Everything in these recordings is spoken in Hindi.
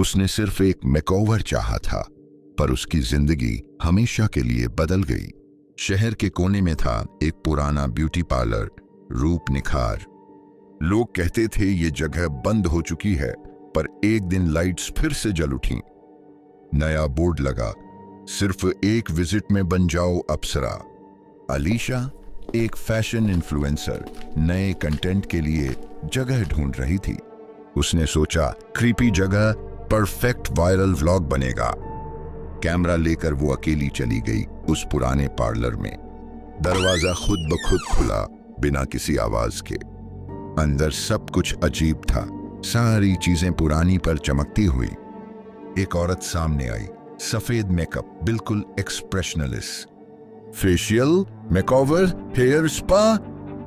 उसने सिर्फ एक मेकओवर चाहा था, पर उसकी जिंदगी हमेशा के लिए बदल गई। शहर के कोने में था एक पुराना ब्यूटी पार्लर, रूप निखार। लोग कहते थे ये जगह बंद हो चुकी है, पर एक दिन लाइट्स फिर से जल उठी। नया बोर्ड लगा, सिर्फ एक विजिट में बन जाओ अप्सरा। अलीशा, एक फैशन इन्फ्लुएंसर, नए कंटेंट के लिए जगह ढूंढ रही थी। उसने सोचा क्रीपी जगह, परफेक्ट वायरल व्लॉग बनेगा। कैमरा लेकर वो अकेली चली गई उस पुराने पार्लर में। दरवाजा खुद ब खुद खुला, बिना किसी आवाज के। अंदर सब कुछ अजीब था, सारी चीजें पुरानी पर चमकती हुई। एक औरत सामने आई, सफेद मेकअप, बिल्कुल expressionless. Facial, makeover, hair spa?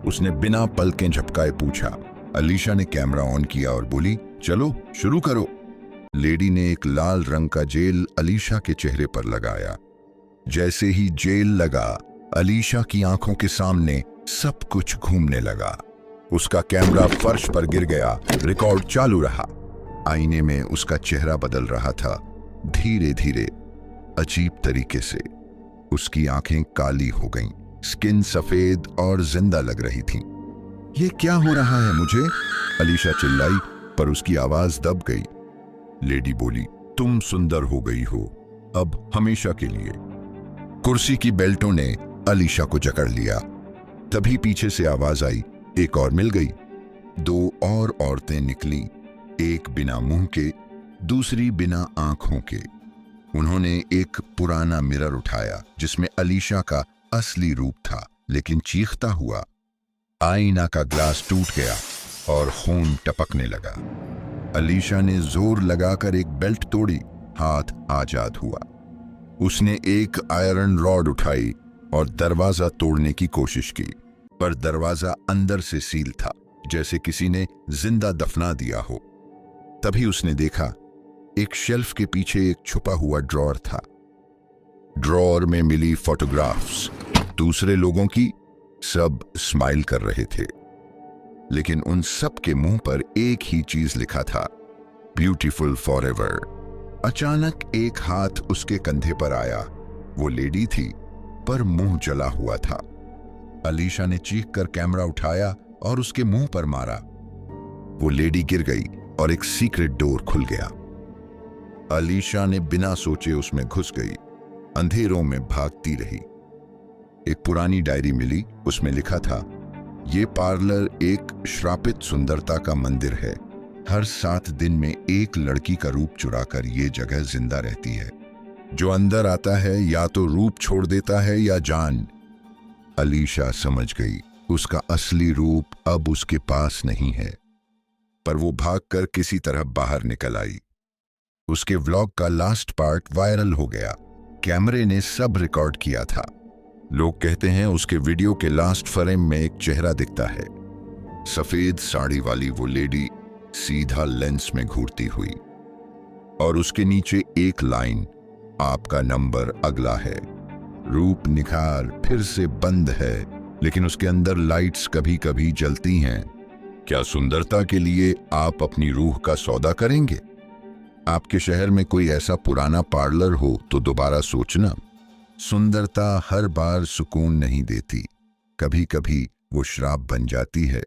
उसने बिना पलकें झपकाए पूछा। अलीशा ने कैमरा ऑन किया और बोली, चलो शुरू करो। लेडी ने एक लाल रंग का जेल अलीशा के चेहरे पर लगाया। जैसे ही जेल लगा, अलीशा की आंखों के सामने सब कुछ घूमने लगा। उसका कैमरा फर्श पर गिर गया, रिकॉर्ड चालू रहा। आईने में उसका चेहरा बदल रहा था, धीरे धीरे, अजीब तरीके से। उसकी आंखें काली हो गईं, स्किन सफेद और जिंदा लग रही थी। ये क्या हो रहा है मुझे? अलीशा चिल्लाई, पर उसकी आवाज दब गई। लेडी बोली, तुम सुंदर हो गई हो, अब हमेशा के लिए। कुर्सी की बेल्टों ने अलीशा को जकड़ लिया। तभी पीछे से आवाज आई, एक और मिल गई। दो और औरतें निकली, एक बिना मुंह के, दूसरी बिना आंखों के। उन्होंने एक पुराना मिरर उठाया जिसमें अलीशा का असली रूप था, लेकिन चीखता हुआ। आईना का ग्लास टूट गया और खून टपकने लगा। अलीशा ने जोर लगाकर एक बेल्ट तोड़ी, हाथ आजाद हुआ। उसने एक आयरन रॉड उठाई और दरवाजा तोड़ने की कोशिश की, पर दरवाजा अंदर से सील था, जैसे किसी ने जिंदा दफना दिया हो। तभी उसने देखा, एक शेल्फ के पीछे एक छुपा हुआ ड्रॉअर था। ड्रॉअर में मिली फोटोग्राफ्स, दूसरे लोगों की, सब स्माइल कर रहे थे। लेकिन उन सब के मुंह पर एक ही चीज लिखा था, ब्यूटीफुल फॉरएवर। अचानक एक हाथ उसके कंधे पर आया। वो लेडी थी, पर मुंह जला हुआ था। अलीशा ने चीख कर कैमरा उठाया और उसके मुंह पर मारा। वो लेडी गिर गई और एक सीक्रेट डोर खुल गया। अलीशा ने बिना सोचे उसमें घुस गई, अंधेरों में भागती रही। एक पुरानी डायरी मिली, उसमें लिखा था, ये पार्लर एक श्रापित सुंदरता का मंदिर है। हर 7 दिन में एक लड़की का रूप चुराकर ये जगह जिंदा रहती है। जो अंदर आता है या तो रूप छोड़ देता है या जान। अलीशा समझ गई, उसका असली रूप अब उसके पास नहीं है, पर वो भागकर किसी तरह बाहर निकल आई। उसके व्लॉग का लास्ट पार्ट वायरल हो गया। कैमरे ने सब रिकॉर्ड किया था। लोग कहते हैं उसके वीडियो के लास्ट फ्रेम में एक चेहरा दिखता है, सफेद साड़ी वाली वो लेडी सीधा लेंस में घूरती हुई, और उसके नीचे एक लाइन, आपका नंबर अगला है। रूप निखार फिर से बंद है, लेकिन उसके अंदर लाइट्स कभी कभी जलती हैं। क्या सुंदरता के लिए आप अपनी रूह का सौदा करेंगे? आपके शहर में कोई ऐसा पुराना पार्लर हो तो दोबारा सोचना। सुंदरता हर बार सुकून नहीं देती, कभी कभी वो श्राप बन जाती है।